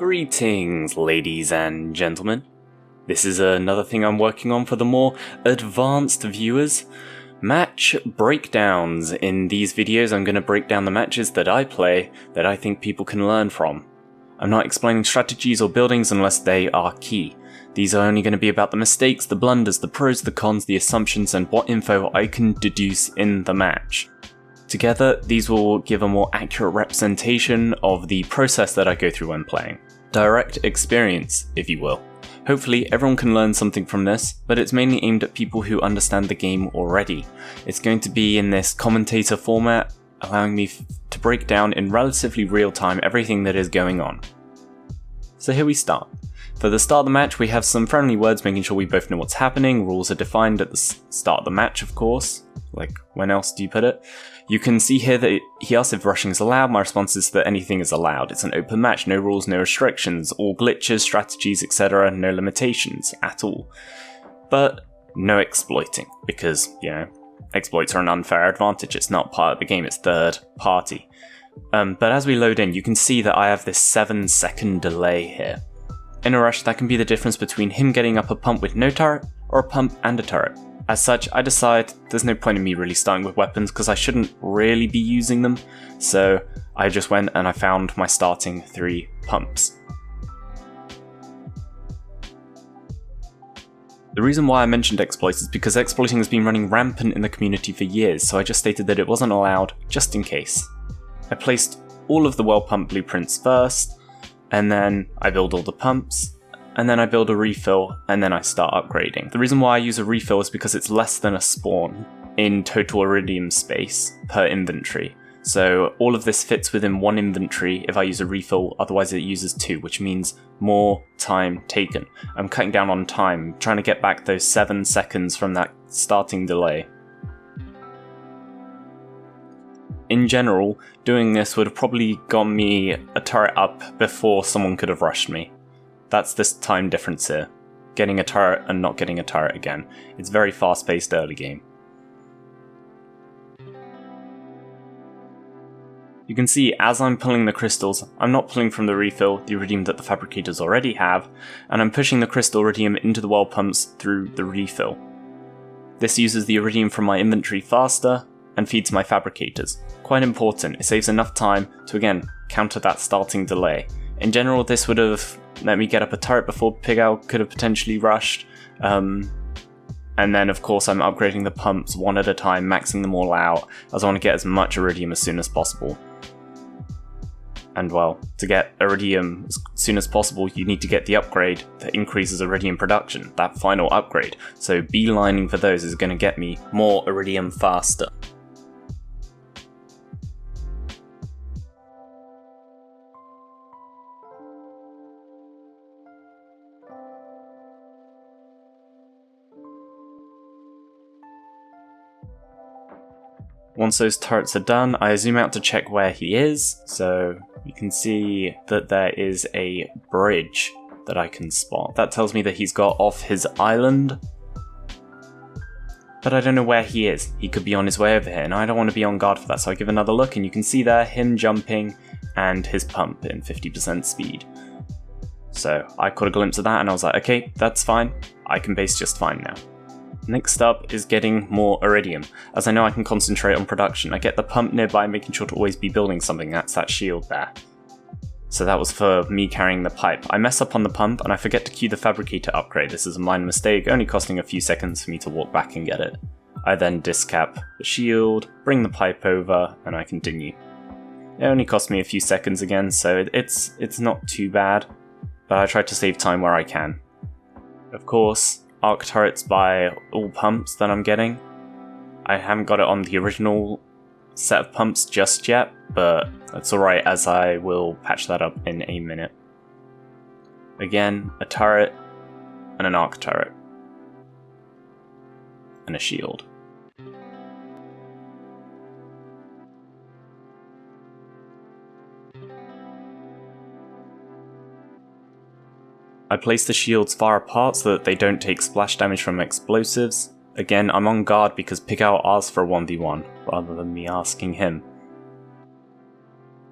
Greetings, ladies and gentlemen. This is another thing I'm working on for the more advanced viewers. Match breakdowns. In these videos I'm going to break down the matches that I play that I think people can learn from. I'm not explaining strategies or buildings unless they are key. These are only going to be about the mistakes, the blunders, the pros, the cons, the assumptions, and what info I can deduce in the match. Together, these will give a more accurate representation of the process that I go through when playing. Direct experience, if you will. Hopefully everyone can learn something from this, but it's mainly aimed at people who understand the game already. It's going to be in this commentator format, allowing me to break down in relatively real time everything that is going on. So here we start. For the start of the match, we have some friendly words making sure we both know what's happening. Rules are defined at the start of the match, of course. Like, when else do you put it? You can see here that he asks if rushing is allowed. My response is that anything is allowed. It's an open match, no rules, no restrictions, all glitches, strategies, etc., no limitations at all. But no exploiting, because, exploits are an unfair advantage. It's not part of the game, it's third party. But as we load in, you can see that I have this 7-second delay here. In a rush, that can be the difference between him getting up a pump with no turret, or a pump and a turret. As such, I decide there's no point in me really starting with weapons because I shouldn't really be using them, so I just went and I found my starting 3 pumps. The reason why I mentioned exploits is because exploiting has been running rampant in the community for years, so I just stated that it wasn't allowed, just in case. I placed all of the well pump blueprints first, and then I build all the pumps, and then I build a refill, and then I start upgrading. The reason why I use a refill is because it's less than a spawn in total iridium space per inventory. So all of this fits within one inventory if I use a refill, otherwise it uses 2, which means more time taken. I'm cutting down on time, trying to get back those 7 seconds from that starting delay. In general, doing this would have probably gotten me a turret up before someone could have rushed me. That's this time difference here. Getting a turret and not getting a turret again. It's very fast-paced early game. You can see as I'm pulling the crystals, I'm not pulling from the refill, the iridium that the fabricators already have, and I'm pushing the crystal iridium into the well pumps through the refill. This uses the iridium from my inventory faster and feeds my fabricators. Quite important, it saves enough time to again counter that starting delay. In general, this would have let me get up a turret before Pig Owl could have potentially rushed, and then of course I'm upgrading the pumps one at a time, maxing them all out, as I want to get as much iridium as soon as possible. And well, to get iridium as soon as possible, you need to get the upgrade that increases iridium production, that final upgrade, so beelining for those is going to get me more iridium faster. Once those turrets are done, I zoom out to check where he is, so you can see that there is a bridge that I can spot. That tells me that he's got off his island, but I don't know where he is. He could be on his way over here, and I don't want to be on guard for that, so I give another look, and you can see there him jumping and his pump in 50% speed. So I caught a glimpse of that, and I was like, okay, that's fine. I can base just fine now. Next up is getting more iridium, as I know I can concentrate on production. I get the pump nearby, making sure to always be building something. That's that shield there. So that was for me carrying the pipe. I mess up on the pump and I forget to queue the fabricator upgrade. This is a minor mistake, only costing a few seconds for me to walk back and get it. I then discap the shield, bring the pipe over, and I continue. It only cost me a few seconds again, so it's not too bad, but I try to save time where I can. Of course, arc turrets by all pumps that I'm getting. I haven't got it on the original set of pumps just yet, but that's alright, as I will patch that up in a minute. Again, a turret and an arc turret. And a shield. I place the shields far apart so that they don't take splash damage from explosives. Again, I'm on guard because Pig Owl asked for a 1v1 rather than me asking him.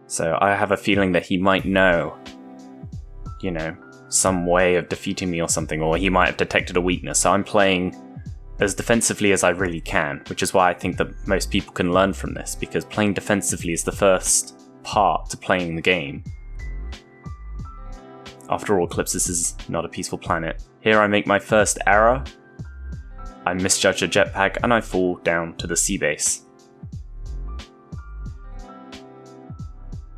So I have a feeling that he might know you know, some way of defeating me or something, or he might have detected a weakness. So I'm playing as defensively as I really can, which is why I think that most people can learn from this, because playing defensively is the first part to playing the game. After all, Eclipsis is not a peaceful planet. Here I make my first error. I misjudge a jetpack and I fall down to the sea base.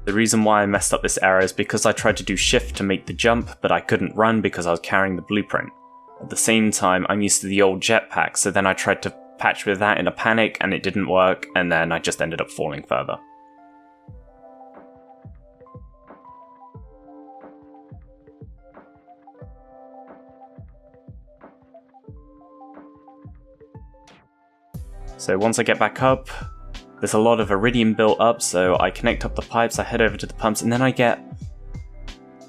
The reason why I messed up this error is because I tried to do shift to make the jump, but I couldn't run because I was carrying the blueprint. At the same time, I'm used to the old jetpack, so then I tried to patch with that in a panic and it didn't work, and then I just ended up falling further. So once I get back up, there's a lot of iridium built up, so I connect up the pipes, I head over to the pumps, and then I get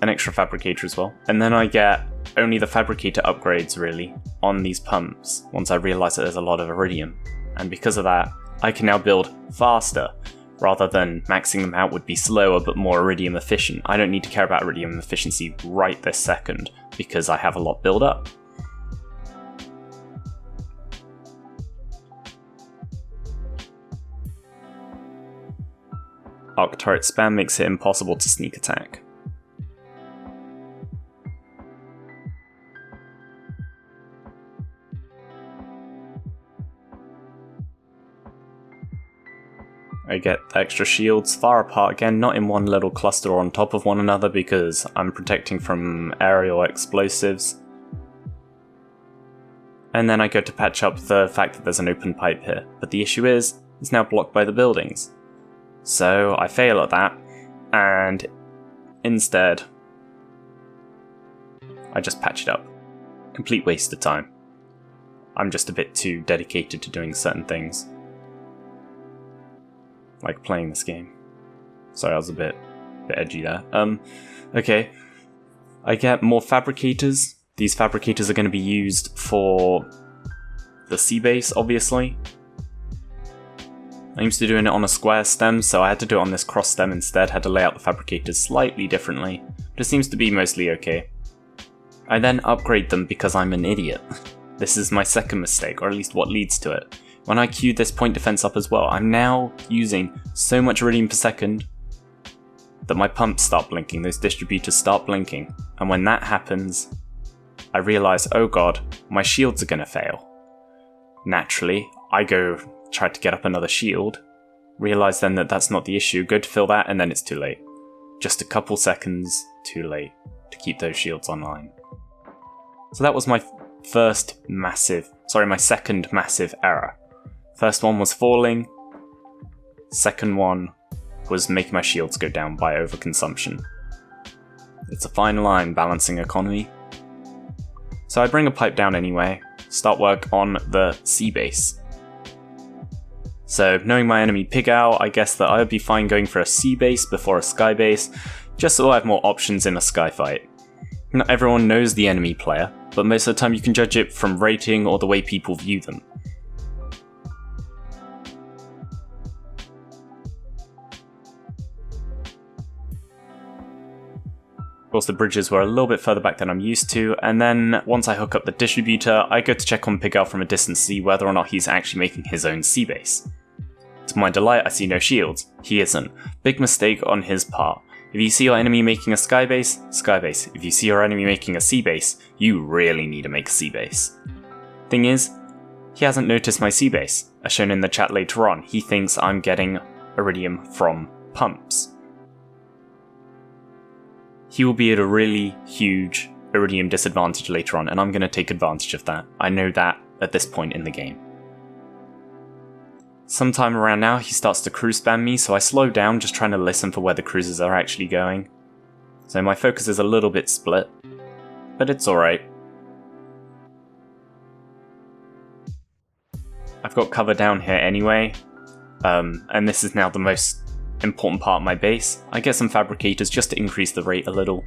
an extra fabricator as well. And then I get only the fabricator upgrades, really, on these pumps, once I realise that there's a lot of iridium. And because of that, I can now build faster, rather than maxing them out would be slower but more iridium efficient. I don't need to care about iridium efficiency right this second, because I have a lot built up. Arc turret spam makes it impossible to sneak attack. I get extra shields far apart again, not in one little cluster or on top of one another, because I'm protecting from aerial explosives. And then I go to patch up the fact that there's an open pipe here, but the issue is, it's now blocked by the buildings. So I fail at that, and instead, I just patch it up. Complete waste of time. I'm just a bit too dedicated to doing certain things. Like playing this game. Sorry, I was a bit edgy there. Okay. I get more fabricators. These fabricators are going to be used for the sea base, obviously. I'm used to doing it on a square stem, so I had to do it on this cross stem instead, had to lay out the fabricators slightly differently, but it seems to be mostly okay. I then upgrade them because I'm an idiot. This is my second mistake, or at least what leads to it. When I queued this point defense up as well, I'm now using so much iridium per second that my pumps start blinking, those distributors start blinking, and when that happens, I realise, oh god, my shields are gonna fail. Naturally, I go try to get up another shield, realise then that that's not the issue, go to fill that, and then it's too late. Just a couple seconds too late to keep those shields online. So that was my second massive error. First one was falling, second one was making my shields go down by overconsumption. It's a fine line balancing economy. So I bring a pipe down anyway, start work on the sea base. So knowing my enemy Pig Owl, I guess that I would be fine going for a sea base before a sky base, just so I have more options in a sky fight. Not everyone knows the enemy player, but most of the time you can judge it from rating or the way people view them. Of course, the bridges were a little bit further back than I'm used to, and then once I hook up the distributor, I go to check on Pig Owl from a distance to see whether or not he's actually making his own sea base. To my delight, I see no shields. He isn't. Big mistake on his part. If you see your enemy making a sky base, sky base. If you see your enemy making a sea base, you really need to make a sea base. Thing is, he hasn't noticed my sea base. As shown in the chat later on, he thinks I'm getting iridium from pumps. He will be at a really huge iridium disadvantage later on, and I'm going to take advantage of that. I know that at this point in the game. Sometime around now, he starts to cruise spam me, so I slow down, just trying to listen for where the cruisers are actually going. So my focus is a little bit split, but it's alright. I've got cover down here anyway, and this is now the most important part of my base. I get some fabricators just to increase the rate a little.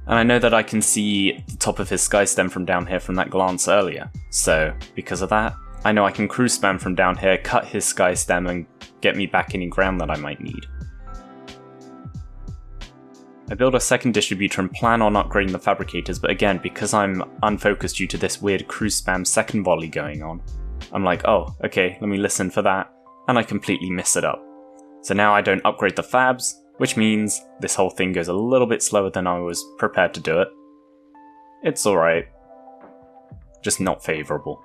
And I know that I can see the top of his sky stem from down here from that glance earlier, so because of that, I know I can cruise spam from down here, cut his sky stem and get me back any ground that I might need. I build a second distributor and plan on upgrading the fabricators, but again, because I'm unfocused due to this weird cruise spam second volley going on, I'm like, oh, okay, let me listen for that, and I completely miss it up. So now I don't upgrade the fabs, which means this whole thing goes a little bit slower than I was prepared to do it. It's alright. Just not favourable.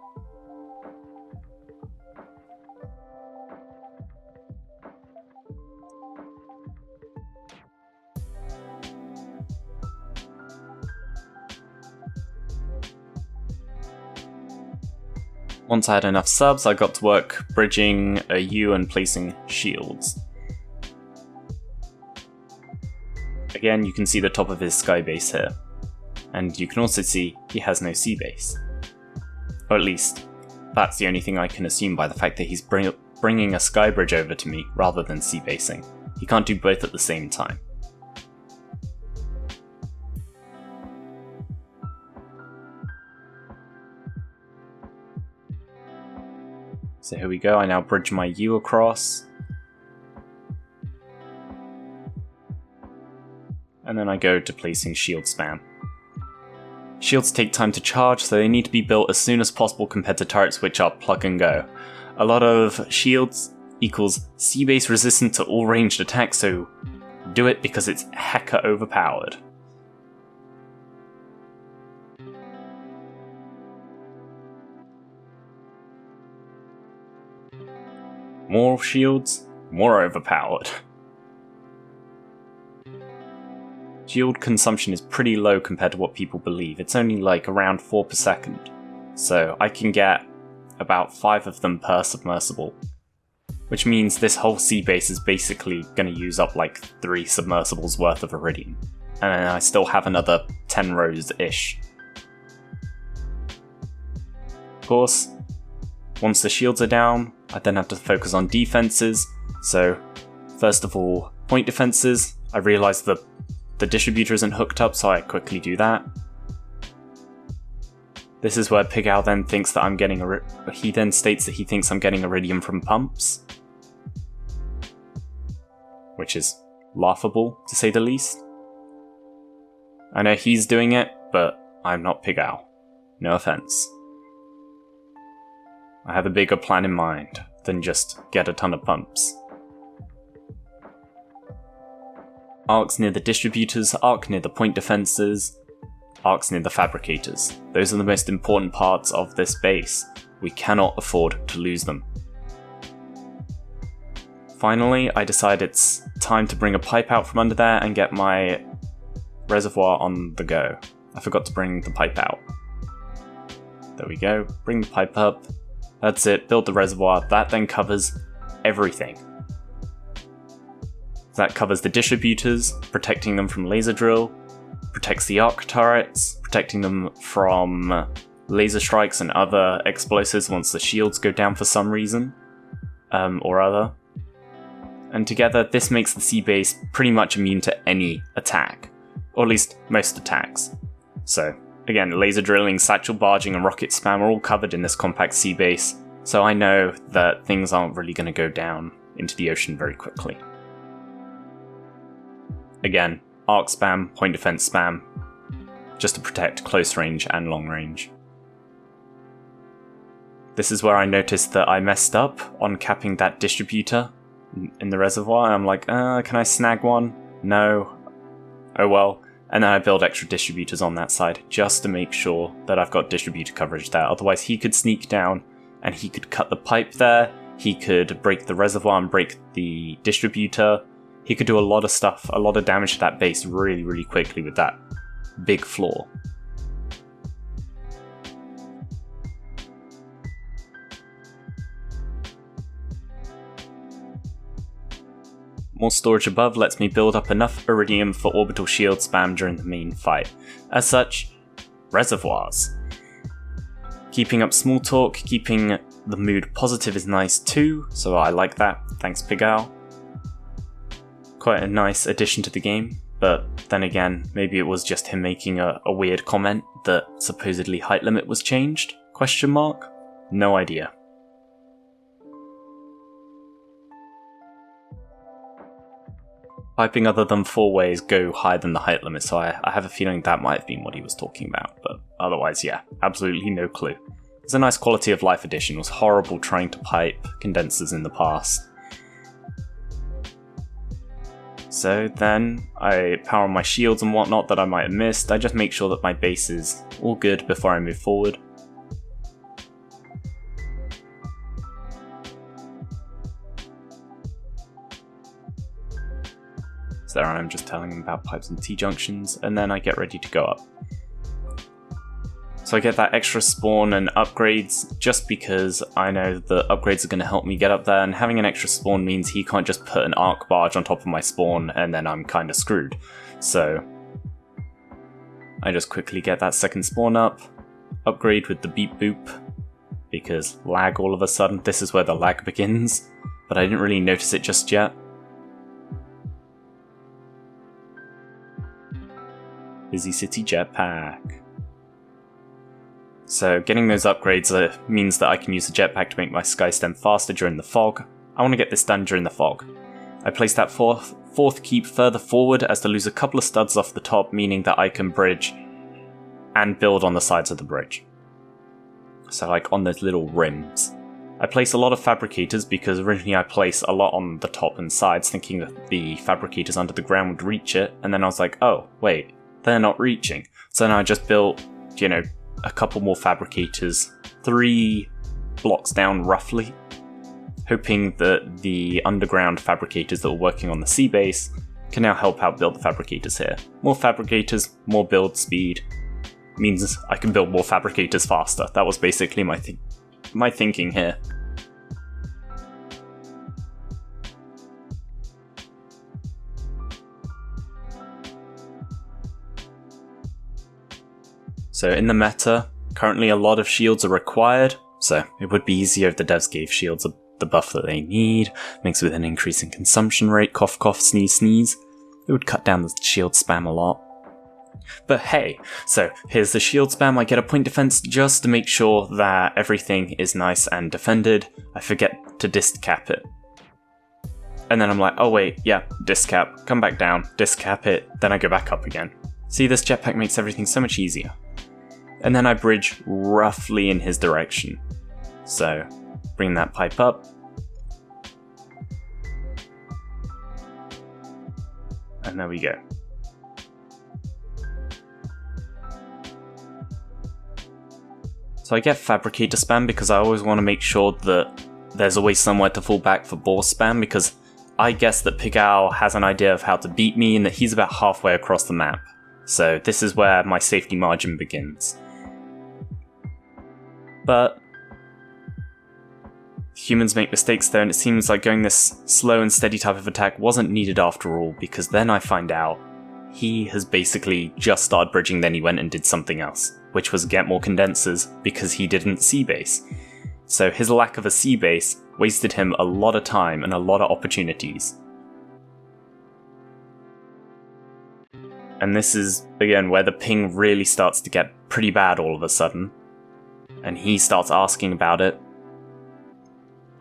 Once I had enough subs, I got to work bridging a U and placing shields. Again, you can see the top of his sky base here. And you can also see he has no sea base. Or at least, that's the only thing I can assume by the fact that he's bringing a sky bridge over to me rather than sea basing. He can't do both at the same time. So here we go, I now bridge my U across. And then I go to placing shield spam. Shields take time to charge, so they need to be built as soon as possible compared to turrets which are plug and go. A lot of shields equals sea base resistant to all ranged attacks, so do it because it's hecka overpowered. More shields, more overpowered. Shield consumption is pretty low compared to what people believe. It's only like around 4 per second. So I can get about 5 of them per submersible. Which means this whole sea base is basically going to use up like 3 submersibles worth of iridium. And then I still have another 10 rows-ish. Of course, once the shields are down, I then have to focus on defenses. So, first of all, point defenses. I realised that the distributor isn't hooked up, so I quickly do that. This is where Pig Owl then thinks that I'm getting he then states that he thinks I'm getting iridium from pumps. Which is laughable, to say the least. I know he's doing it, but I'm not Pig Owl. No offense. I have a bigger plan in mind than just get a ton of pumps. Arcs near the distributors, arc near the point defenses, arcs near the fabricators. Those are the most important parts of this base. We cannot afford to lose them. Finally, I decide it's time to bring a pipe out from under there and get my reservoir on the go. I forgot to bring the pipe out. There we go, bring the pipe up. That's it, build the reservoir. That then covers everything. That covers the distributors, protecting them from laser drill, protects the arc turrets, protecting them from laser strikes and other explosives once the shields go down for some reason or other. And together, this makes the sea base pretty much immune to any attack, or at least most attacks. So, again, laser drilling, satchel barging, and rocket spam are all covered in this compact sea base, so I know that things aren't really going to go down into the ocean very quickly. Again, arc spam, point defense spam, just to protect close range and long range. This is where I noticed that I messed up on capping that distributor in the reservoir. I'm like, can I snag one? No. Oh well. And then I build extra distributors on that side, just to make sure that I've got distributor coverage there. Otherwise he could sneak down, and he could cut the pipe there, he could break the reservoir and break the distributor. He could do a lot of stuff, a lot of damage to that base really, really quickly with that big flaw. More storage above lets me build up enough iridium for orbital shield spam during the main fight. As such, reservoirs. Keeping up small talk, keeping the mood positive is nice too, so I like that, thanks Pig Owl. Quite a nice addition to the game, but then again, maybe it was just him making a weird comment that supposedly height limit was changed? Question mark? No idea. piping other than 4 ways go higher than the height limit, so I have a feeling that might have been what he was talking about, but otherwise, yeah, absolutely no clue. It's a nice quality of life addition. It was horrible trying to pipe condensers in the past. So then, I power on my shields and whatnot that I might have missed. I just make sure that my base is all good before I move forward. So there I am just telling him about pipes and T-junctions, and then I get ready to go up. So I get that extra spawn and upgrades just because I know the upgrades are going to help me get up there, and having an extra spawn means he can't just put an arc barge on top of my spawn and then I'm kind of screwed. So I just quickly get that second spawn up, upgrade with the beep boop, because lag all of a sudden. This is where the lag begins, but I didn't really notice it just yet. Busy City Jetpack. So getting those upgrades means that I can use the jetpack to make my skystem faster during the fog. I want to get this done during the fog. I place that fourth keep further forward as to lose a couple of studs off the top, meaning that I can bridge and build on the sides of the bridge. So like on those little rims. I place a lot of fabricators because originally I placed a lot on the top and sides thinking that the fabricators under the ground would reach it, and then I was like, oh wait, they're not reaching. So then I just built, you know, a couple more fabricators 3 blocks down roughly, hoping that the underground fabricators that were working on the sea base can now help out build the fabricators here. More fabricators, more build speed, means I can build more fabricators faster. That was basically my thinking here. So in the meta, currently a lot of shields are required, so it would be easier if the devs gave shields the buff that they need, mixed with an increase in consumption rate, cough cough, sneeze sneeze. It would cut down the shield spam a lot. But hey, so here's the shield spam. I get a point defense just to make sure that everything is nice and defended. I forget to disc cap it. And then I'm like, oh wait, yeah, disc cap, come back down, disc cap it, then I go back up again. See, this jetpack makes everything so much easier. And then I bridge roughly in his direction. So, bring that pipe up. And there we go. So I get fabricator spam because I always want to make sure that there's always somewhere to fall back for boar spam, because I guess that Pigao has an idea of how to beat me and that he's about halfway across the map. So this is where my safety margin begins. But humans make mistakes there, and it seems like going this slow and steady type of attack wasn't needed after all, because then I find out he has basically just started bridging, then he went and did something else, which was get more condensers because he didn't sea base. So his lack of a sea base wasted him a lot of time and a lot of opportunities. And this is, again, where the ping really starts to get pretty bad all of a sudden. And he starts asking about it.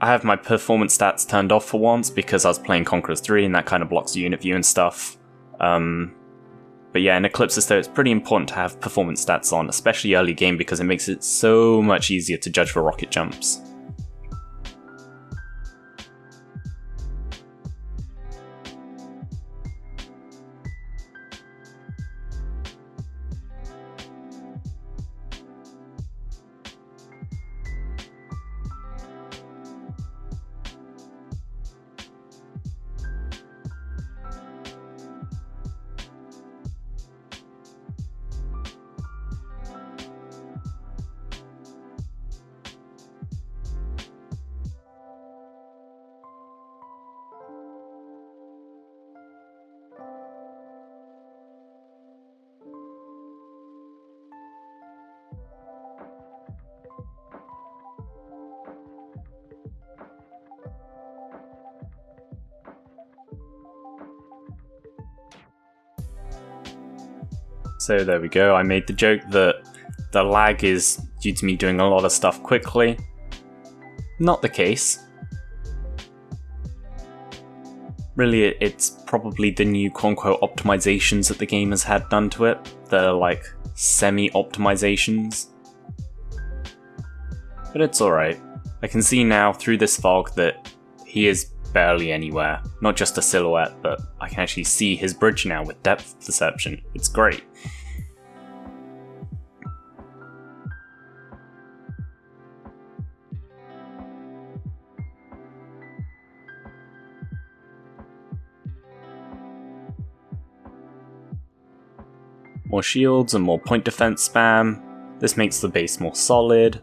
I have my performance stats turned off for once because I was playing Conquerors 3 and that kind of blocks the unit view and stuff. But yeah, in Eclipsis though, it's pretty important to have performance stats on, especially early game, because it makes it so much easier to judge for rocket jumps. So there we go, I made the joke that the lag is due to me doing a lot of stuff quickly. Not the case. Really, it's probably the new quote-unquote optimizations that the game has had done to it. The, like, semi-optimizations. But it's alright. I can see now through this fog that he is barely anywhere. Not just a silhouette, but I can actually see his bridge now with depth perception. It's great. More shields and more point defense spam. This makes the base more solid.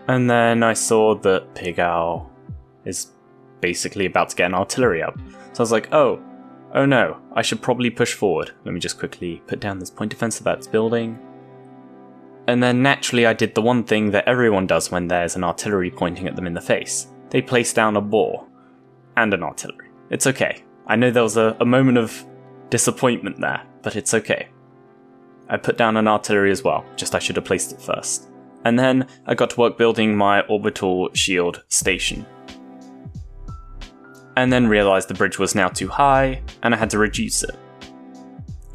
And then I saw that Pig Owl is basically about to get an artillery up. So I was like, oh no, I should probably push forward. Let me just quickly put down this point defense of that's building. And then naturally I did the one thing that everyone does when there's an artillery pointing at them in the face. They place down a boar and an artillery. It's okay. I know there was a moment of disappointment there, but it's okay. I put down an artillery as well, just I should have placed it first. And then I got to work building my orbital shield station. And then realised the bridge was now too high, and I had to reduce it.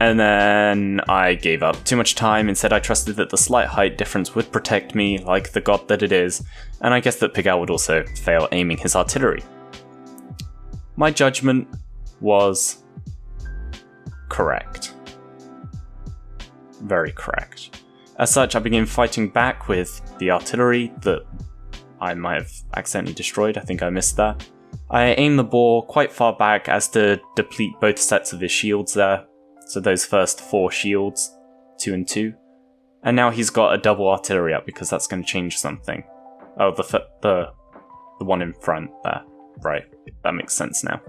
And then I gave up too much time, instead I trusted that the slight height difference would protect me like the god that it is, and I guess that Pig Owl would also fail aiming his artillery. My judgment was correct. Very correct. As such, I began fighting back with the artillery that I might have accidentally destroyed. I think I missed that. I aimed the boar quite far back as to deplete both sets of his shields there. So those first 4 shields, 2 and 2. And now he's got a double artillery up because that's going to change something. Oh, the one in front there. Right, that makes sense now.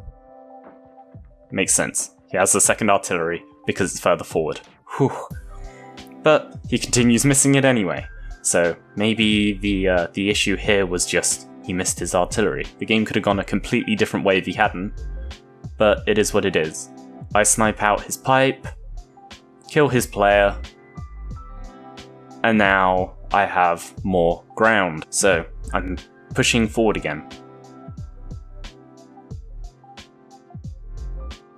Makes sense. He has the second artillery because it's further forward. Whew. But he continues missing it anyway. So maybe the issue here was just he missed his artillery. The game could have gone a completely different way if he hadn't. But it is what it is. I snipe out his pipe, kill his player, and now I have more ground. So I'm pushing forward again.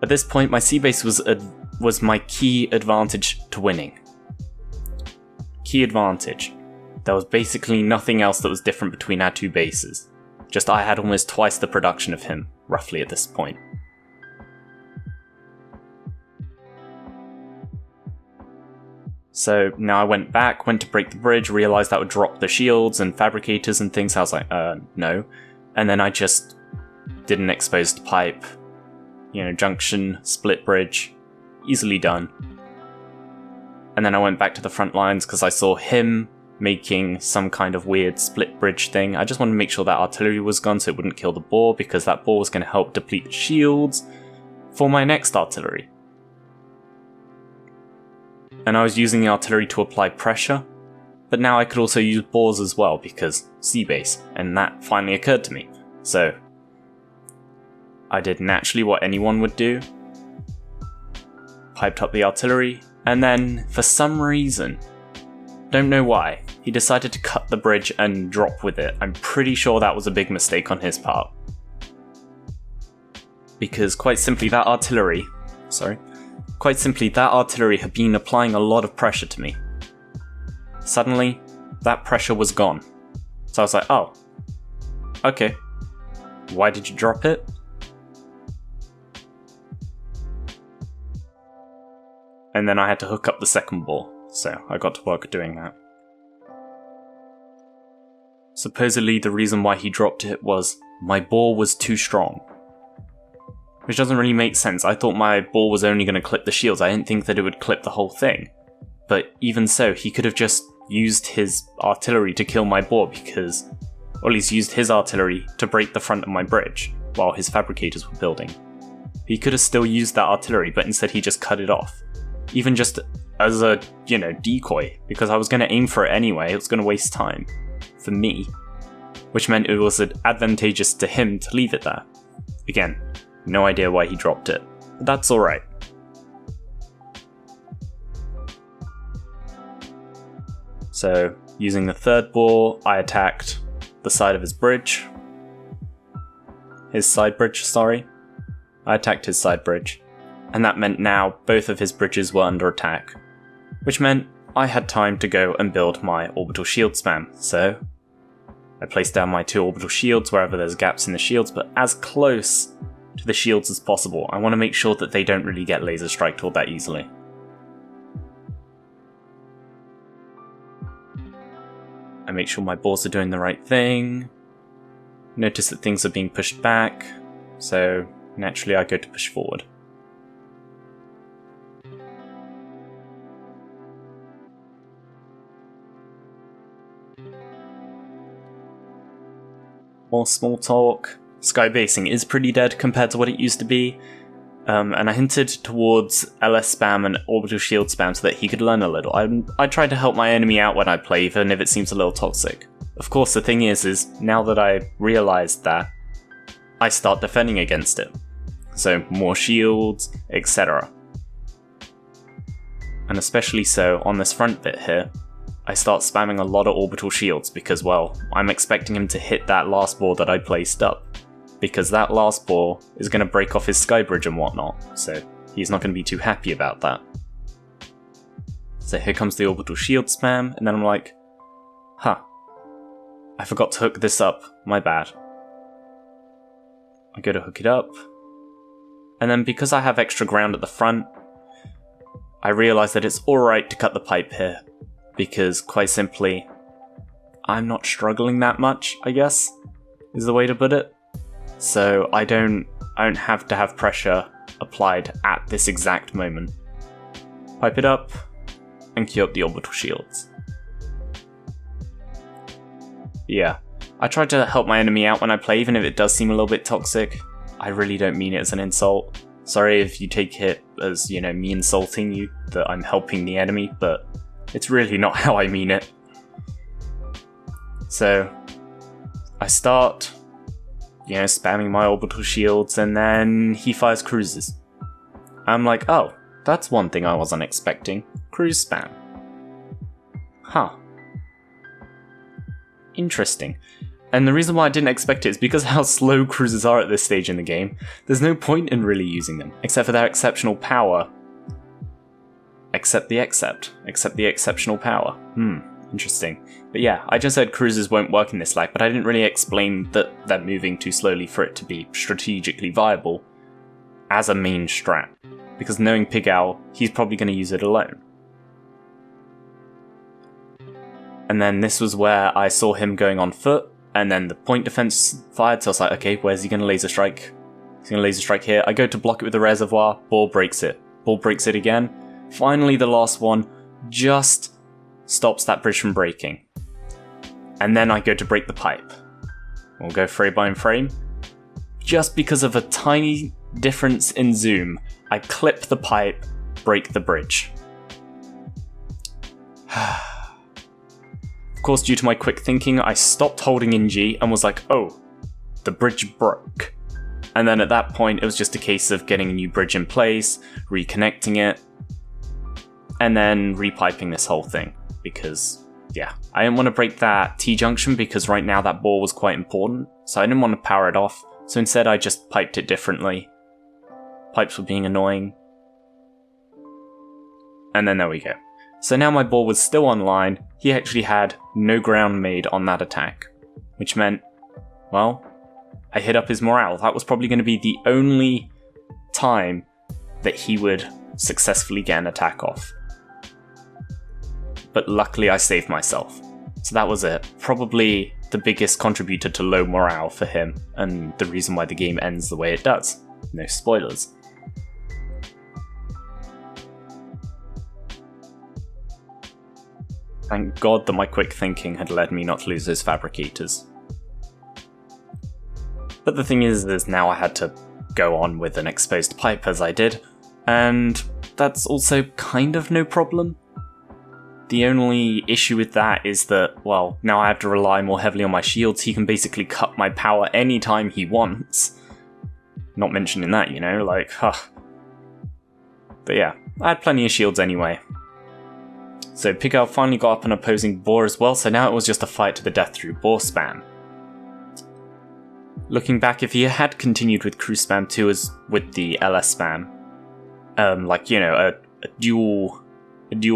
At this point, my sea base was my key advantage to winning. Key advantage. There was basically nothing else that was different between our two bases. Just I had almost twice the production of him, roughly at this point. So now I went back, went to break the bridge, realised that would drop the shields and fabricators and things. I was like, no. And then I just did an exposed pipe. You know, junction, split bridge, easily done. And then I went back to the front lines because I saw him making some kind of weird split bridge thing. I just wanted to make sure that artillery was gone so it wouldn't kill the boar, because that boar was going to help deplete the shields for my next artillery. And I was using the artillery to apply pressure, but now I could also use boars as well because sea base, and that finally occurred to me. So I did naturally what anyone would do. Piped up the artillery, and then, for some reason, don't know why, he decided to cut the bridge and drop with it. I'm pretty sure that was a big mistake on his part. Because quite simply that artillery had been applying a lot of pressure to me. Suddenly, that pressure was gone. So I was like, oh, okay. Why did you drop it? And then I had to hook up the second ball, so I got to work doing that. Supposedly the reason why he dropped it was my ball was too strong. Which doesn't really make sense. I thought my ball was only going to clip the shields. I didn't think that it would clip the whole thing. But even so, he could have just used his artillery to kill my ball because, or at least used his artillery to break the front of my bridge while his fabricators were building. He could have still used that artillery, but instead he just cut it off. Even just as a, decoy, because I was going to aim for it anyway. It was going to waste time for me, which meant it was advantageous to him to leave it there. Again, no idea why he dropped it, but that's alright. So, using the third ball, I attacked the side of his bridge. his side bridge, sorry. I attacked his side bridge, and that meant now both of his bridges were under attack, which meant I had time to go and build my orbital shield spam, so I placed down my 2 orbital shields wherever there's gaps in the shields, but as close to the shields as possible. I want to make sure that they don't really get laser striked all that easily. I make sure my balls are doing the right thing. Notice that things are being pushed back, so naturally I go to push forward. More small talk. Sky basing is pretty dead compared to what it used to be, and I hinted towards LS spam and orbital shield spam so that he could learn a little. I try to help my enemy out when I play, even if it seems a little toxic. Of course, the thing is now that I realised that, I start defending against it. So more shields, etc. And especially so on this front bit here, I start spamming a lot of orbital shields because, well, I'm expecting him to hit that last ball that I placed up. Because that last ball is going to break off his sky bridge and whatnot, so he's not going to be too happy about that. So here comes the orbital shield spam, and then I'm like, huh, I forgot to hook this up, my bad. I go to hook it up, and then because I have extra ground at the front, I realise that it's alright to cut the pipe here, because quite simply, I'm not struggling that much, I guess, is the way to put it. So I don't have to have pressure applied at this exact moment. Pipe it up, and queue up the orbital shields. Yeah, I try to help my enemy out when I play, even if it does seem a little bit toxic. I really don't mean it as an insult. Sorry if you take it as, you know, me insulting you, that I'm helping the enemy, but it's really not how I mean it. So, I start, you know, spamming my orbital shields, and then he fires cruises. I'm like, oh, that's one thing I wasn't expecting. Cruise spam. Huh. Interesting. And the reason why I didn't expect it is because how slow cruises are at this stage in the game. There's no point in really using them, except for their exceptional power. Except the exceptional power. Interesting. But yeah, I just said cruisers won't work in this lag, but I didn't really explain that they're moving too slowly for it to be strategically viable as a main strat. Because knowing Pig Owl, he's probably going to use it alone. And then this was where I saw him going on foot, and then the point defense fired, so I was like, okay, where's he going to laser strike? He's going to laser strike here. I go to block it with the reservoir, ball breaks it. Ball breaks it again. Finally, the last one just stops that bridge from breaking. And then I go to break the pipe. We'll go frame by frame. Just because of a tiny difference in zoom, I clip the pipe, break the bridge. Of course, due to my quick thinking, I stopped holding in G and was like, oh, the bridge broke. And then at that point, it was just a case of getting a new bridge in place, reconnecting it, and then repiping this whole thing. Because, yeah, I didn't want to break that T-junction because right now that ball was quite important, so I didn't want to power it off, so instead I just piped it differently. Pipes were being annoying. And then there we go. So now my ball was still online, he actually had no ground made on that attack, which meant, well, I hit up his morale. That was probably going to be the only time that he would successfully get an attack off. But luckily I saved myself. So that was it. Probably the biggest contributor to low morale for him, and the reason why the game ends the way it does. No spoilers. Thank God that my quick thinking had led me not to lose those fabricators. But the thing is now I had to go on with an exposed pipe as I did, and that's also kind of no problem. The only issue with that is that, well, now I have to rely more heavily on my shields. He can basically cut my power anytime he wants. Not mentioning that, you know, like, huh. But yeah, I had plenty of shields anyway. So Pig Owl finally got up an opposing boar as well, so now it was just a fight to the death through boar spam. Looking back, if he had continued with crew spam 2 as with the LS spam, like, you know, a dual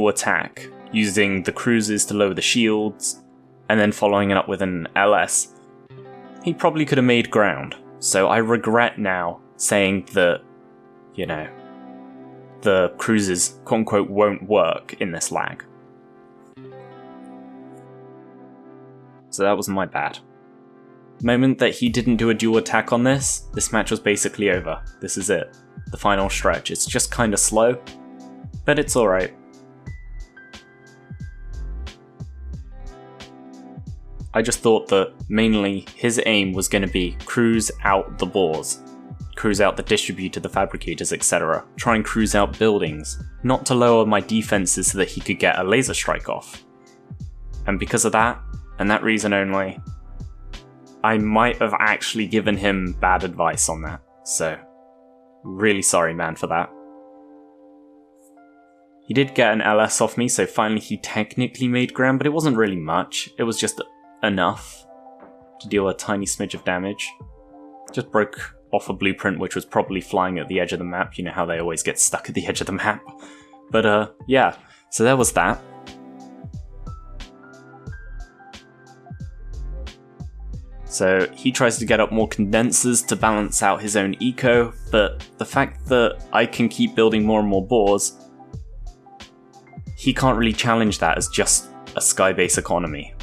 attack, using the cruisers to lower the shields, and then following it up with an LS, he probably could have made ground. So I regret now saying that, you know, the cruisers, quote-unquote, won't work in this lag. So that was my bad. The moment that he didn't do a dual attack on this match was basically over. This is it. The final stretch. It's just kinda slow, but it's alright. I just thought that mainly his aim was going to be cruise out the boars, cruise out the distributor, the fabricators, etc. Try and cruise out buildings, not to lower my defenses so that he could get a laser strike off. And because of that, and that reason only, I might have actually given him bad advice on that, so really sorry, man, for that. He did get an LS off me, so finally he technically made ground, but it wasn't really much. It was just enough to deal a tiny smidge of damage. Just broke off a blueprint which was probably flying at the edge of the map. You know how they always get stuck at the edge of the map. But yeah, so there was that. So he tries to get up more condensers to balance out his own eco, but the fact that I can keep building more and more boars, he can't really challenge that as just a skybase economy.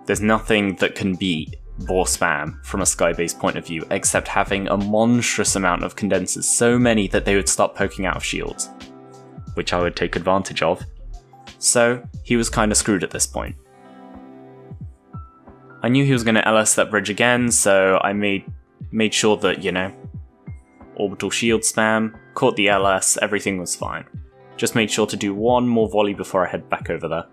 There's nothing that can beat boar spam from a skybase point of view, except having a monstrous amount of condensers, so many that they would start poking out of shields, which I would take advantage of. So he was kinda screwed at this point. I knew he was going to LS that bridge again, so I made sure that, you know, orbital shield spam, caught the LS, everything was fine. Just made sure to do one more volley before I head back over there.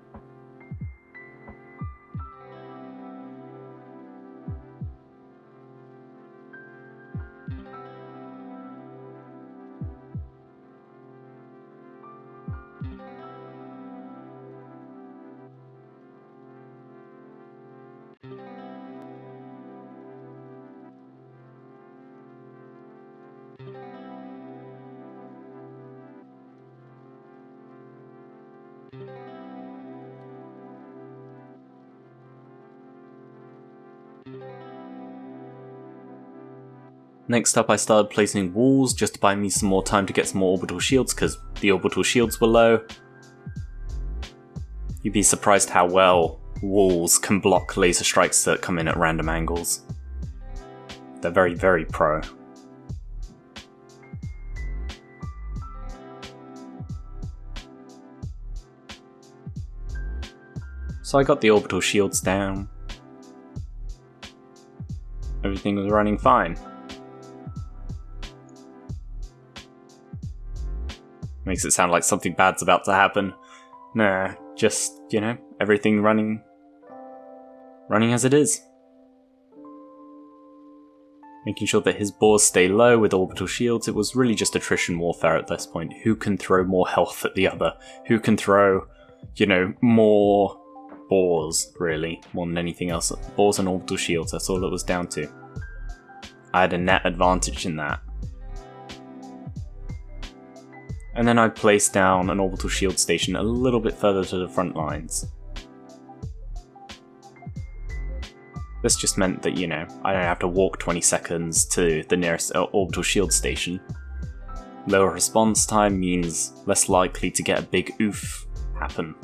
Next up I started placing walls just to buy me some more time to get some more orbital shields because the orbital shields were low. You'd be surprised how well walls can block laser strikes that come in at random angles. They're very, very pro. So I got the orbital shields down. Everything was running fine. Makes it sound like something bad's about to happen. Nah, just, you know, everything running as it is. Making sure that his boars stay low with orbital shields. It was really just attrition warfare at this point. Who can throw more health at the other? Who can throw, you know, more boars, really, more than anything else. Boars and orbital shields, that's all it was down to. I had a net advantage in that. And then I placed down an orbital shield station a little bit further to the front lines. This just meant that, you know, I don't have to walk 20 seconds to the nearest orbital shield station. Lower response time means less likely to get a big oof happen.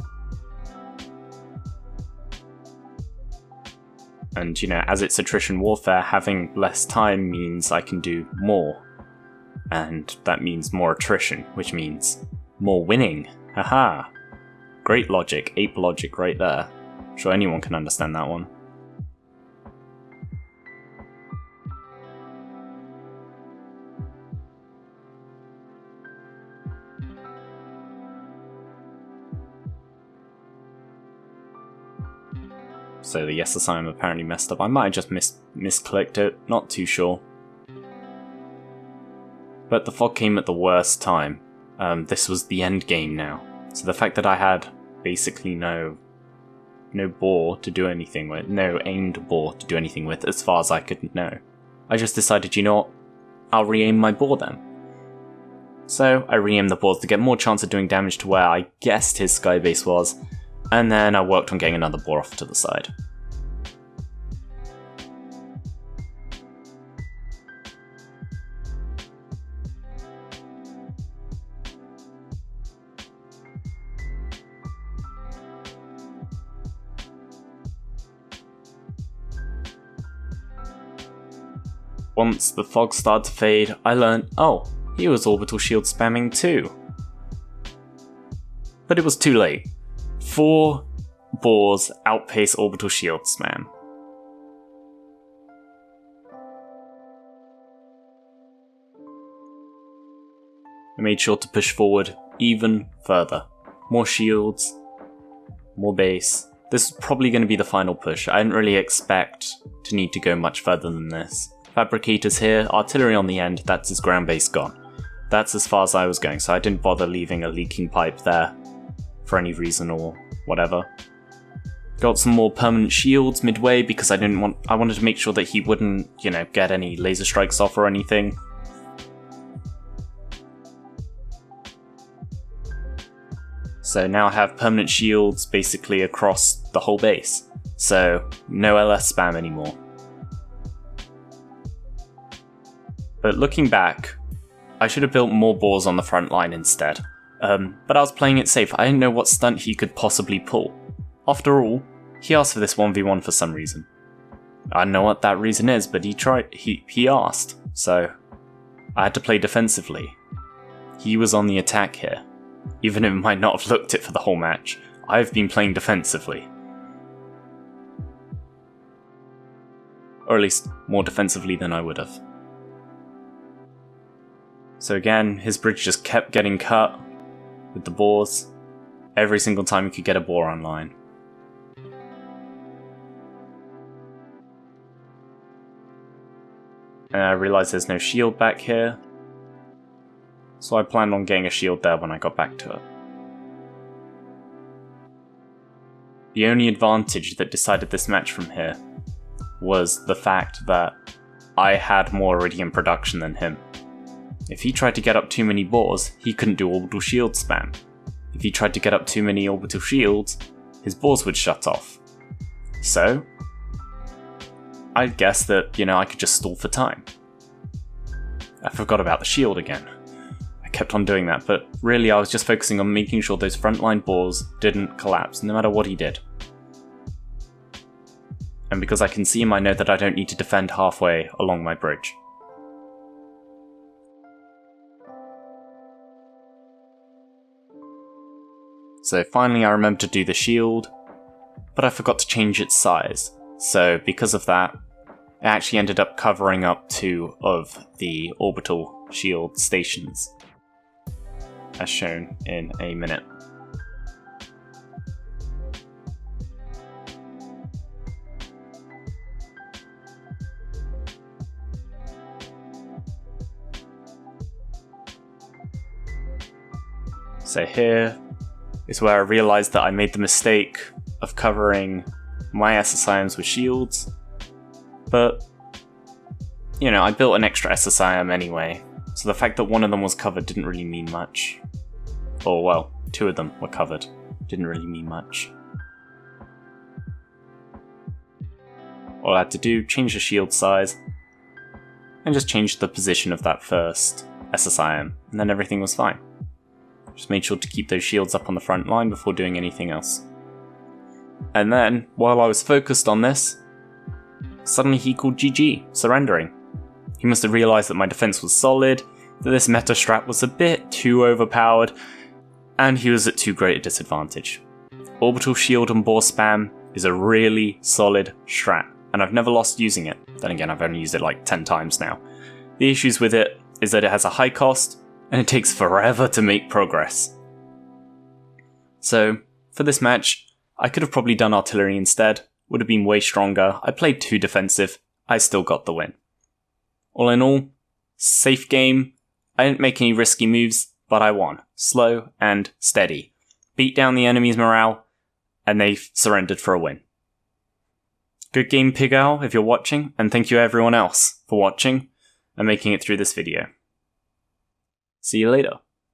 And, you know, as it's attrition warfare, having less time means I can do more. And that means more attrition, which means more winning. Haha! Great logic, ape logic right there. I'm sure anyone can understand that one. So the SSI I'm apparently messed up. I might have just misclicked it, not too sure. But the fog came at the worst time. This was the end game now. So the fact that I had basically no bore to do anything with, no aimed bore to do anything with as far as I could know, I just decided, you know what, I'll re-aim my boar then. So I re-aimed the boars to get more chance of doing damage to where I guessed his sky base was, and then I worked on getting another boar off to the side. Once the fog started to fade, I learned, oh, he was orbital shield spamming too. But it was too late. 4 boars outpace orbital shield spam. I made sure to push forward even further. More shields, more base. This is probably going to be the final push. I didn't really expect to need to go much further than this. Fabricators here, artillery on the end, that's his ground base gone. That's as far as I was going, so I didn't bother leaving a leaking pipe there for any reason or whatever. Got some more permanent shields midway because I wanted to make sure that he wouldn't, get any laser strikes off or anything. So now I have permanent shields basically across the whole base. So no LS spam anymore. But looking back, I should have built more boars on the front line instead. But I was playing it safe. I didn't know what stunt he could possibly pull. After all, he asked for this 1v1 for some reason. I don't know what that reason is, but he asked, so I had to play defensively. He was on the attack here. Even if it might not have looked it for the whole match, I've been playing defensively. Or at least more defensively than I would have. So again, his bridge just kept getting cut with the boars every single time he could get a boar online. And I realised there's no shield back here, so I planned on getting a shield there when I got back to it. The only advantage that decided this match from here was the fact that I had more Iridium production than him. If he tried to get up too many boars, he couldn't do orbital shield spam. If he tried to get up too many orbital shields, his boars would shut off. So, I guessed that, I could just stall for time. I forgot about the shield again. I kept on doing that, but really I was just focusing on making sure those frontline boars didn't collapse, no matter what he did. And because I can see him, I know that I don't need to defend halfway along my bridge. So finally I remembered to do the shield, but I forgot to change its size. So because of that, it actually ended up covering up 2 of the orbital shield stations, as shown in a minute. So here is where I realized that I made the mistake of covering my SSIMs with shields, but, I built an extra SSIM anyway, so the fact that one of them was covered didn't really mean much. Or, well, 2 of them were covered, didn't really mean much. All I had to do, change the shield size, and just change the position of that first SSIM, and then everything was fine. Just made sure to keep those shields up on the front line before doing anything else. And then, while I was focused on this, suddenly he called GG, surrendering. He must have realised that my defence was solid, that this meta strat was a bit too overpowered, and he was at too great a disadvantage. Orbital shield and boar spam is a really solid strat, and I've never lost using it. Then again, I've only used it like 10 times now. The issues with it is that it has a high cost, and it takes forever to make progress. So, for this match, I could have probably done artillery instead, would have been way stronger. I played too defensive, I still got the win. All in all, safe game. I didn't make any risky moves, but I won. Slow and steady. Beat down the enemy's morale, and they surrendered for a win. Good game, Pig Owl, if you're watching, and thank you everyone else for watching and making it through this video. See you later.